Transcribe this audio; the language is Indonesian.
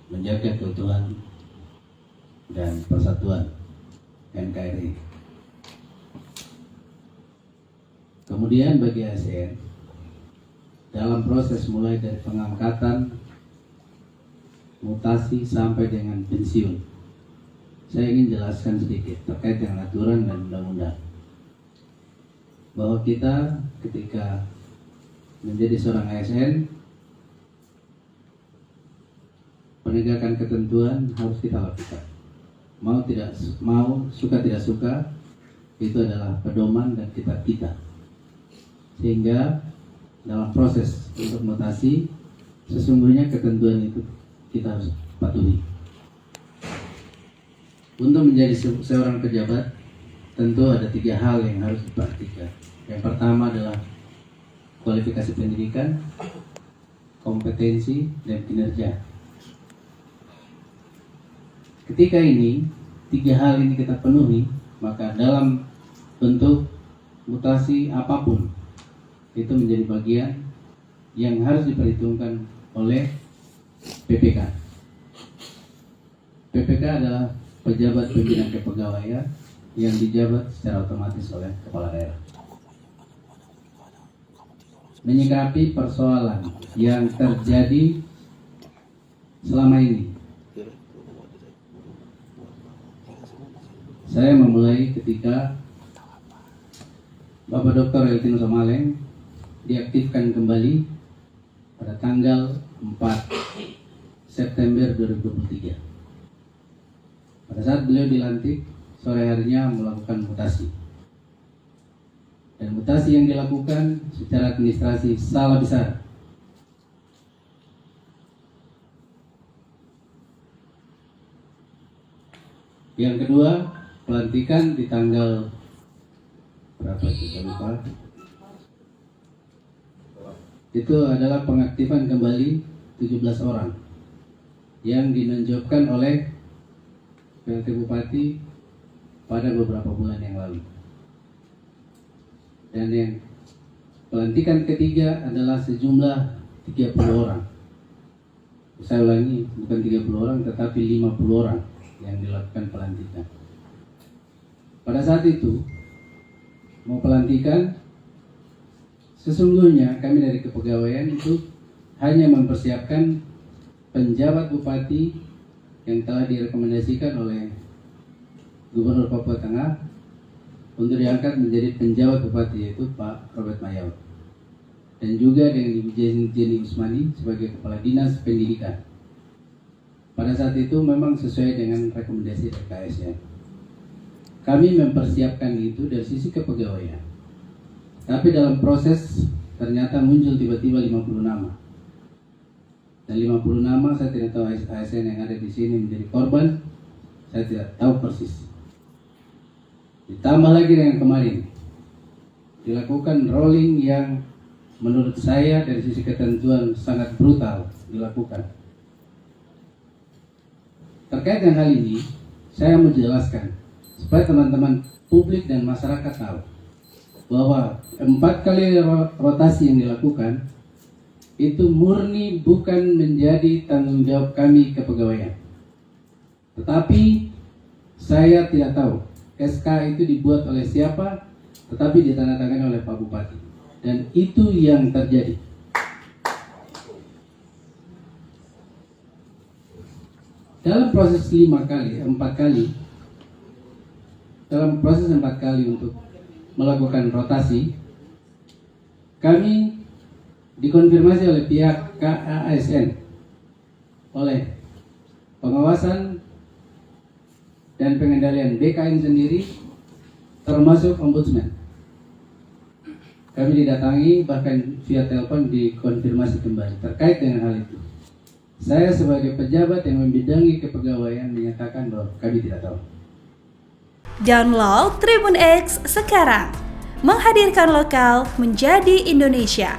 menjaga keutuhan dan persatuan NKRI. Kemudian bagi ASN, dalam proses mulai dari pengangkatan, mutasi sampai dengan pensiun, saya ingin jelaskan sedikit terkait dengan aturan dan undang-undang, bahwa kita ketika menjadi seorang ASN, penegakan ketentuan harus kita lakukan. Mau suka tidak suka, itu adalah pedoman dan kitab kita. Sehingga dalam proses untuk mutasi, sesungguhnya ketentuan itu kita harus patuhi. Untuk menjadi seorang pejabat, tentu ada 3 hal yang harus diperhatikan. Yang pertama adalah kualifikasi pendidikan, kompetensi, dan kinerja. Ketika 3 hal ini kita penuhi, maka dalam bentuk mutasi apapun, itu menjadi bagian yang harus diperhitungkan oleh PPK. PPK adalah pejabat pimpinan kepegawaian yang dijabat secara otomatis oleh kepala daerah. Menyikapi persoalan yang terjadi selama ini, saya memulai ketika Bapak Dr. Eltino Somaleng diaktifkan kembali pada tanggal 4 September 2023. Pada saat beliau dilantik, sore harinya melakukan mutasi. Dan mutasi yang dilakukan secara administrasi salah besar. Yang kedua, pelantikan di tanggal berapa itu saya lupa. Itu adalah pengaktifan kembali 17 orang yang dinonjolkan oleh PLT Bupati pada beberapa bulan yang lalu. Dan yang pelantikan ketiga adalah sejumlah 30 orang. Saya ulangi, bukan 30 orang tetapi 50 orang yang dilakukan pelantikan. Pada saat itu mau pelantikan, sesungguhnya kami dari kepegawaian itu hanya mempersiapkan penjabat bupati yang telah direkomendasikan oleh Gubernur Papua Tengah untuk diangkat menjadi penjabat bupati, yaitu Pak Robert Mayaw, dan juga dengan Ibu Jenny Usmani sebagai Kepala Dinas Pendidikan. Pada saat itu memang sesuai dengan rekomendasi dari KSN. Kami mempersiapkan itu dari sisi kepegawaian. Tapi dalam proses ternyata muncul tiba-tiba 50 nama. Dan 50 nama saya tidak tahu ASN yang ada di sini menjadi korban. Saya tidak tahu persis. Ditambah lagi dengan kemarin dilakukan rolling yang menurut saya dari sisi ketentuan sangat brutal dilakukan. Terkait dengan hal ini, saya mau jelaskan supaya teman-teman publik dan masyarakat tahu bahwa 4 kali rotasi yang dilakukan itu murni bukan menjadi tanggung jawab kami kepegawaian. Tetapi saya tidak tahu SK itu dibuat oleh siapa, tetapi ditandatangani oleh Pak Bupati. Dan itu yang terjadi. Dalam proses 4 kali untuk melakukan rotasi, kami dikonfirmasi oleh pihak KASN, oleh pengawasan dan pengendalian BKN sendiri, termasuk Ombudsman. Kami didatangi, bahkan via telepon dikonfirmasi kembali terkait dengan hal itu. Saya sebagai pejabat yang membidangi kepegawaian menyatakan bahwa kami tidak tahu. Download Tribun X sekarang, menghadirkan lokal menjadi Indonesia.